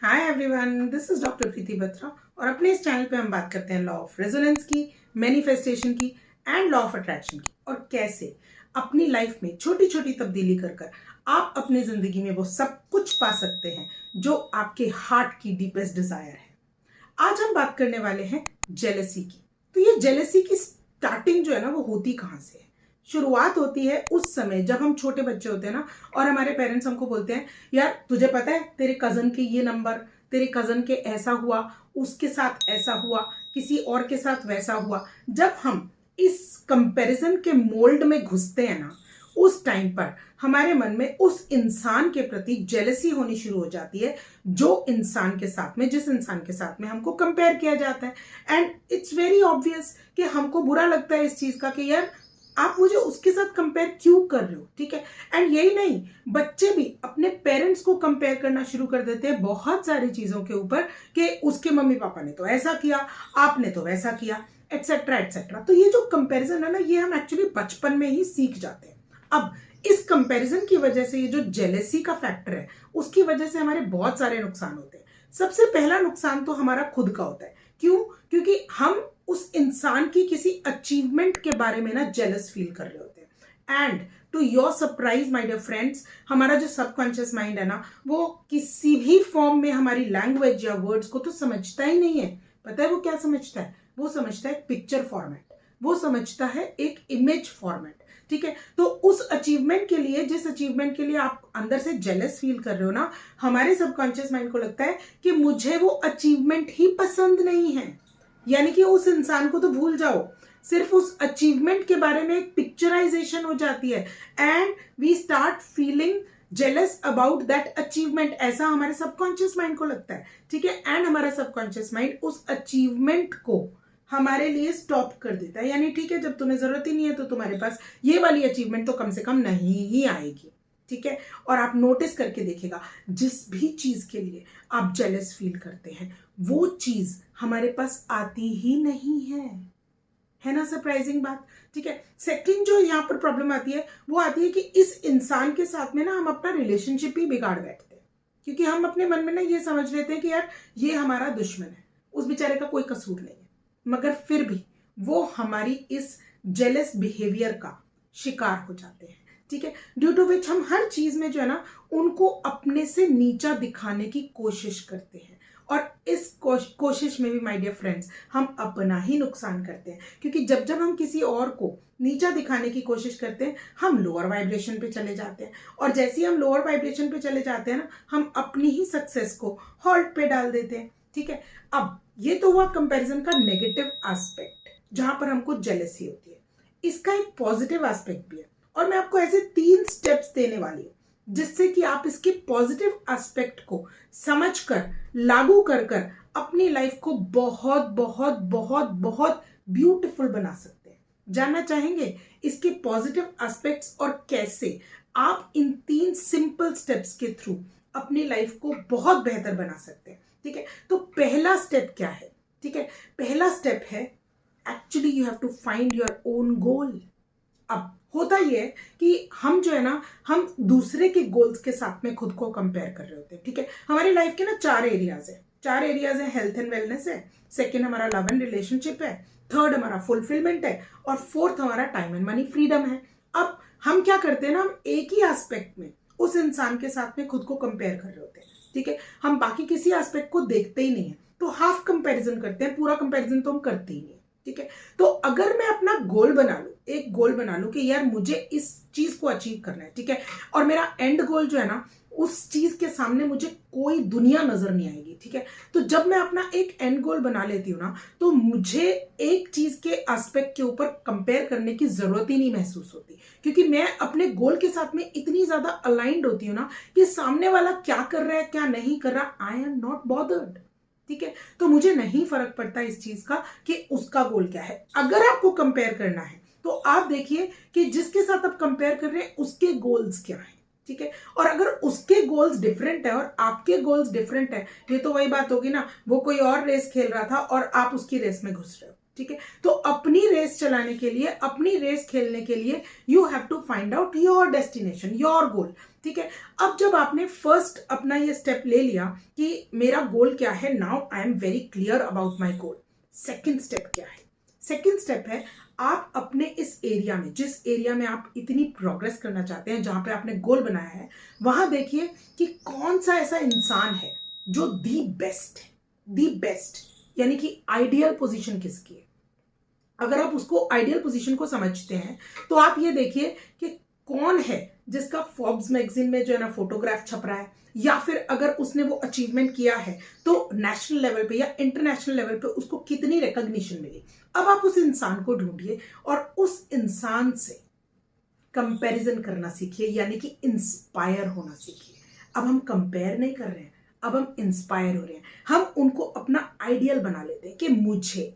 Hi everyone, this is doctor Preeti Batra और अपने इस चैनल पे हम बात करते हैं लॉ ऑफ रेजोनेंस की, मैनिफेस्टेशन की एंड लॉ ऑफ अट्रैक्शन की, और कैसे अपनी लाइफ में छोटी छोटी तब्दीली कर कर आप अपनी जिंदगी में वो सब कुछ पा सकते हैं जो आपके हार्ट की डीपेस्ट डिजायर है। आज हम बात करने वाले हैं जेलसी की। तो ये जेलसी की स्टार्टिंग जो है ना, वो होती कहाँ से है? शुरुआत होती है उस समय जब हम छोटे बच्चे होते हैं ना, और हमारे पेरेंट्स हमको बोलते हैं, यार तुझे पता है तेरे कजन के ये नंबर, तेरे कजन के ऐसा हुआ, उसके साथ ऐसा हुआ, किसी और के साथ वैसा हुआ। जब हम इस कंपैरिजन के मोल्ड में घुसते हैं ना, उस टाइम पर हमारे मन में उस इंसान के प्रति जेलसी होनी शुरू हो जाती है जो इंसान के साथ में, जिस इंसान के साथ में हमको कंपेयर किया जाता है। एंड इट्स वेरी ऑब्वियस कि हमको बुरा लगता है इस चीज का कि यार आप मुझे उसके साथ कंपेयर क्यों कर रहे हो, ठीक है। एंड यही नहीं, बच्चे भी अपने पेरेंट्स को कंपेयर करना शुरू कर देते हैं बहुत सारी चीजों के ऊपर कि उसके मम्मी पापा ने तो ऐसा किया, आपने तो वैसा किया, एटसेट्रा एटसेट्रा। तो ये जो कंपैरिजन है ना, ये हम एक्चुअली बचपन में ही सीख जाते हैं। अब इस कंपैरिजन की वजह से, ये जो जेलेसी का फैक्टर है, उसकी वजह से हमारे बहुत सारे नुकसान होते हैं। सबसे पहला नुकसान तो हमारा खुद का होता है। क्यों? क्योंकि हम उस इंसान की किसी अचीवमेंट के बारे में ना जेलस फील कर रहे होते हैं। And to your surprise my dear friends, हमारा जो सबकॉन्शियस माइंड है ना, वो किसी भी फॉर्म में हमारी लैंग्वेज या वर्ड्स को तो समझता ही नहीं है। पता है वो क्या समझता है? वो समझता है पिक्चर फॉर्मेट, वो समझता है एक इमेज फॉर्मेट, ठीक है। तो उस अचीवमेंट के लिए, जिस अचीवमेंट के लिए आप अंदर से जेलस फील कर रहे हो ना, हमारे सबकॉन्शियस माइंड को लगता है कि मुझे वो अचीवमेंट ही पसंद नहीं है। यानी कि उस इंसान को तो भूल जाओ, सिर्फ उस अचीवमेंट के बारे में एक पिक्चराइजेशन हो जाती है and we start feeling jealous about that achievement. ऐसा हमारे सबकॉन्शियस माइंड को लगता है, ठीक है। एंड हमारा सबकॉन्शियस माइंड उस अचीवमेंट को हमारे लिए स्टॉप कर देता है। यानी ठीक है, जब तुम्हें जरूरत ही नहीं है तो तुम्हारे पास ये वाली अचीवमेंट तो कम से कम नहीं ही आएगी, ठीक है। और आप नोटिस करके देखिएगा, जिस भी चीज के लिए आप जेलस फील करते हैं वो चीज हमारे पास आती ही नहीं है ना। सरप्राइजिंग बात, ठीक है। सेकंड जो यहाँ पर प्रॉब्लम आती है, वो आती है कि इस इंसान के साथ में ना हम अपना रिलेशनशिप ही बिगाड़ बैठते हैं। क्योंकि हम अपने मन में ना ये समझ लेते हैं कि यार ये हमारा दुश्मन है, उस बेचारे का कोई कसूर नहीं है, मगर फिर भी वो हमारी इस जेलस बिहेवियर का शिकार हो जाते हैं, ठीक है। ड्यू टू विच हम हर चीज में जो है ना, उनको अपने से नीचा दिखाने की कोशिश करते हैं। और इस कोशिश में भी माय डियर फ्रेंड्स, हम अपना ही नुकसान करते हैं। क्योंकि जब जब हम किसी और को नीचा दिखाने की कोशिश करते हैं, हम लोअर वाइब्रेशन पे चले जाते हैं। और जैसे ही हम लोअर वाइब्रेशन पे चले जाते हैं ना, हम अपनी ही सक्सेस को हॉल्ट पे डाल देते हैं, ठीक है। अब ये तो हुआ कंपैरिजन का नेगेटिव एस्पेक्ट, जहां पर हमको जेलसी होती है। इसका एक पॉजिटिव एस्पेक्ट भी है, और मैं आपको ऐसे 3 स्टेप्स देने वाली हूं जिससे कि आप इसके पॉजिटिव एस्पेक्ट को समझकर, लागू कर कर अपनी लाइफ को बहुत बहुत बहुत बहुत ब्यूटीफुल बना सकते हैं। जानना चाहेंगे इसके पॉजिटिव एस्पेक्ट्स और कैसे आप इन 3 सिंपल स्टेप्स के थ्रू अपनी लाइफ को बहुत बेहतर बना सकते हैं, ठीक है। तो पहला स्टेप क्या है? ठीक है, पहला स्टेप है, actually you have to find your own goal. अब होता यह है कि हम जो है ना, हम दूसरे के गोल्स के साथ में खुद को कंपेयर कर रहे होते हैं, ठीक है। हमारी लाइफ के ना 4 एरियाज है। 4 एरियाज है, हेल्थ एंड वेलनेस है, सेकेंड हमारा लव एंड रिलेशनशिप है, थर्ड हमारा फुलफिलमेंट है, और फोर्थ हमारा टाइम एंड मनी फ्रीडम है। अब हम क्या करते हैं ना, हम एक ही एस्पेक्ट में उस इंसान के साथ में खुद को कंपेयर कर रहे होते हैं, ठीक है। हम बाकी किसी एस्पेक्ट को देखते ही नहीं है, तो हाफ कंपैरिजन करते हैं, पूरा कंपैरिजन तो हम करते ही नहीं है, ठीक है। तो अगर मैं अपना गोल बना लूं, एक गोल बना लूं कि यार मुझे इस चीज को अचीव करना है, ठीक है, और मेरा एंड गोल जो है ना, उस चीज के सामने मुझे कोई दुनिया नजर नहीं आएगी, ठीक है। तो जब मैं अपना एक एंड गोल बना लेती हूँ ना, तो मुझे एक चीज के एस्पेक्ट के ऊपर कंपेयर करने की जरूरत ही नहीं महसूस होती। क्योंकि मैं अपने गोल के साथ में इतनी ज्यादा अलाइंड होती हूँ ना, कि सामने वाला क्या कर रहा है क्या नहीं कर रहा, आई एम नॉट बॉदर्ड, ठीक है। तो मुझे नहीं फर्क पड़ता इस चीज का कि उसका गोल क्या है। अगर आपको कंपेयर करना है तो आप देखिए कि जिसके साथ आप कंपेयर कर रहे हैं उसके गोल्स क्या है, ठीक है। और अगर उसके गोल्स डिफरेंट है और आपके गोल्स डिफरेंट है, ये तो वही बात होगी ना, वो कोई और रेस खेल रहा था और आप उसकी रेस में घुस रहे हो, ठीक है। तो अपनी रेस चलाने के लिए, अपनी रेस खेलने के लिए you have to find out your destination, your goal, ठीक है। अब जब आपने फर्स्ट अपना ये स्टेप ले लिया कि मेरा गोल क्या है, now I am very clear about my goal, second step क्या है? सेकेंड स्टेप है आप अपने इस एरिया में, जिस एरिया में आप इतनी प्रोग्रेस करना चाहते हैं, जहां पे आपने गोल बनाया है, वहां देखिए कि कौन सा ऐसा इंसान है जो दी बेस्ट है, दी बेस्ट, यानी कि आइडियल पोजीशन किसकी है। अगर आप उसको आइडियल पोजीशन को समझते हैं तो आप ये देखिए कि कौन है जिसका फोर्ब्स मैगजीन में जो है ना फोटोग्राफ छप रहा है, या फिर अगर उसने वो अचीवमेंट किया है तो नेशनल लेवल पे या इंटरनेशनल लेवल पे उसको कितनी रिकॉग्निशन मिली। अब आप उस इंसान को ढूंढिए और उस इंसान से कंपैरिजन करना सीखिए, यानी कि इंस्पायर होना सीखिए। अब हम कंपेयर नहीं कर रहे हैं, अब हम इंस्पायर हो रहे हैं। हम उनको अपना आइडियल बना लेते हैं कि मुझे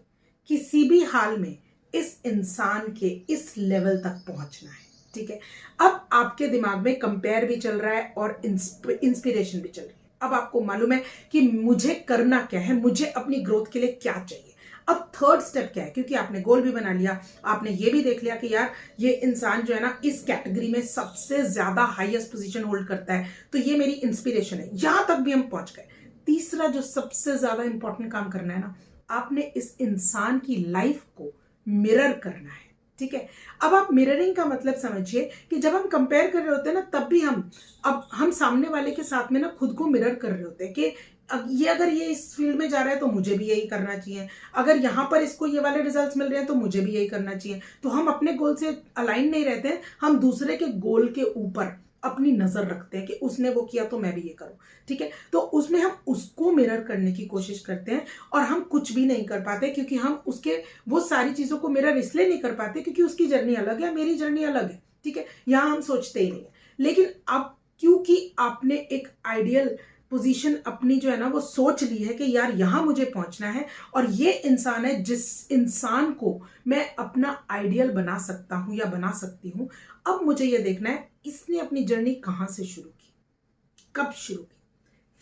किसी भी हाल में इस इंसान के इस लेवल तक पहुंचना है, ठीक है। अब आपके दिमाग में कंपेयर भी चल रहा है और इंस्पिरेशन भी चल रही है। अब आपको मालूम है कि मुझे करना क्या है, मुझे अपनी ग्रोथ के लिए क्या चाहिए। अब थर्ड स्टेप क्या है, क्योंकि आपने गोल भी बना लिया, आपने ये भी देख लिया कि यार ये इंसान जो है ना इस कैटेगरी में सबसे ज्यादा हाईएस्ट पोजीशन होल्ड करता है, तो ये मेरी इंस्पिरेशन है, यहां तक भी हम पहुंच गए। तीसरा जो सबसे ज्यादा इंपॉर्टेंट काम करना है ना, आपने इस इंसान की लाइफ को मिरर करना है, ठीक है। अब आप मिररिंग का मतलब समझिए कि जब हम कंपेयर कर रहे होते हैं ना, तब भी हम सामने वाले के साथ में ना खुद को मिरर कर रहे होते हैं कि अगर ये इस फील्ड में जा रहा है तो मुझे भी यही करना चाहिए, अगर यहां पर इसको ये वाले रिजल्ट्स मिल रहे हैं तो मुझे भी यही करना चाहिए। तो हम अपने गोल से अलाइन नहीं रहते हैं, हम दूसरे के गोल के ऊपर अपनी नजर रखते हैं कि उसने वो किया तो मैं भी ये करूं, ठीक है। तो उसमें हम उसको मिरर करने की कोशिश करते हैं और हम कुछ भी नहीं कर पाते, क्योंकि हम उसके वो सारी चीजों को मिरर इसलिए नहीं कर पाते क्योंकि उसकी जर्नी अलग है, मेरी जर्नी अलग है, ठीक है। यहां हम सोचते ही नहीं है। लेकिन अब क्योंकि आपने एक आइडियल पोजीशन अपनी जो है ना वो सोच ली है कि यार यहां मुझे पहुंचना है और ये इंसान है जिस इंसान को मैं अपना आइडियल बना सकता हूं या बना सकती हूं। अब मुझे ये देखना है इसने अपनी जर्नी कहां से शुरू की, कब शुरू की,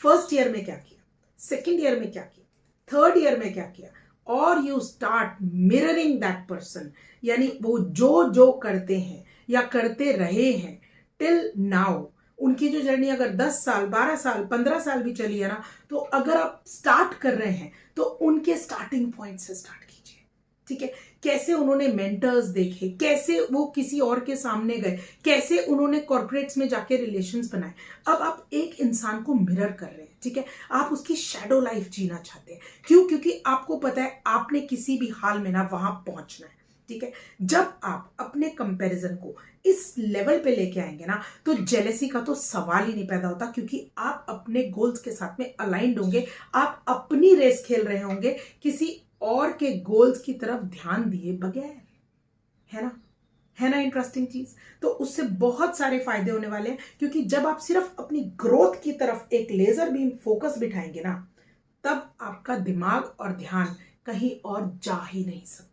फर्स्ट ईयर में क्या किया, सेकेंड ईयर में क्या किया, थर्ड ईयर में क्या किया, और you start mirroring that person, यानी वो जो जो करते हैं या करते रहे हैं टिल नाउ, उनकी जो जर्नी अगर 10 साल 12 साल 15 साल भी चली है ना, तो अगर आप स्टार्ट कर रहे हैं तो उनके स्टार्टिंग पॉइंट से स्टार्ट कीजिए, ठीक है। कैसे उन्होंने मेंटर्स देखे, कैसे वो किसी और के सामने गए, कैसे उन्होंने कॉर्पोरेट्स में जाके रिलेशंस बनाए। अब आप एक इंसान को मिरर कर रहे हैं, ठीक है। आप उसकी शैडो लाइफ जीना चाहते हैं, क्यों? क्योंकि आपको पता है आपने किसी भी हाल में ना वहां पहुंचना है, ठीक है। जब आप अपने कंपैरिजन को इस लेवल पे लेके आएंगे ना, तो जेलेसी का तो सवाल ही नहीं पैदा होता, क्योंकि आप अपने गोल्स के साथ में अलाइंड होंगे, आप अपनी रेस खेल रहे होंगे किसी और के गोल्स की तरफ ध्यान दिए बगैर, है ना, है ना इंटरेस्टिंग चीज। तो उससे बहुत सारे फायदे होने वाले हैं, क्योंकि जब आप सिर्फ अपनी ग्रोथ की तरफ एक लेजर बीम फोकस बिठाएंगे ना, तब आपका दिमाग और ध्यान कहीं और जा ही नहीं सकता।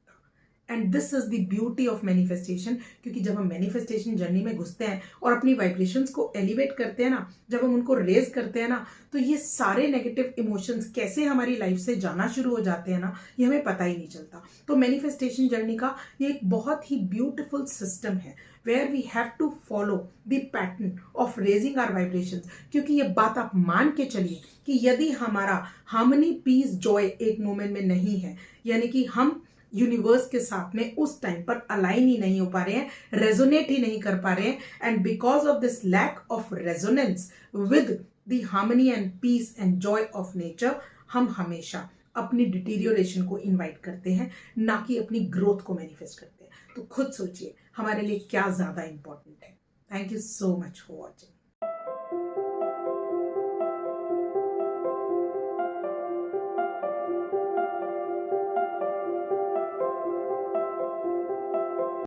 And this is the beauty of manifestation, क्योंकि जब हम मैनिफेस्टेशन जर्नी में घुसते हैं और अपनी वाइब्रेशंस को एलिवेट करते हैं ना, जब हम उनको रेज करते हैं ना, तो ये सारे नेगेटिव इमोशंस कैसे हमारी लाइफ से जाना शुरू हो जाते हैं ना, ये हमें पता ही नहीं चलता। तो मैनिफेस्टेशन जर्नी का ये एक बहुत ही ब्यूटिफुल सिस्टम है where we have to follow the pattern of raising our vibrations। क्योंकि ये बात आप मान के चलिए कि यदि हमारा हार्मनी पीस जॉय एक मोमेंट में नहीं है, यानी कि हम यूनिवर्स के साथ में उस टाइम पर अलाइन ही नहीं हो पा रहे हैं, रेजोनेट ही नहीं कर पा रहे हैं, and because of this lack of resonance with the harmony and peace and joy of nature, हम हमेशा अपनी डिटीरियोरेशन को इनवाइट करते हैं, ना कि अपनी ग्रोथ को मैनिफेस्ट करते हैं। तो खुद सोचिए हमारे लिए क्या ज्यादा इंपॉर्टेंट है। Thank you so much for watching.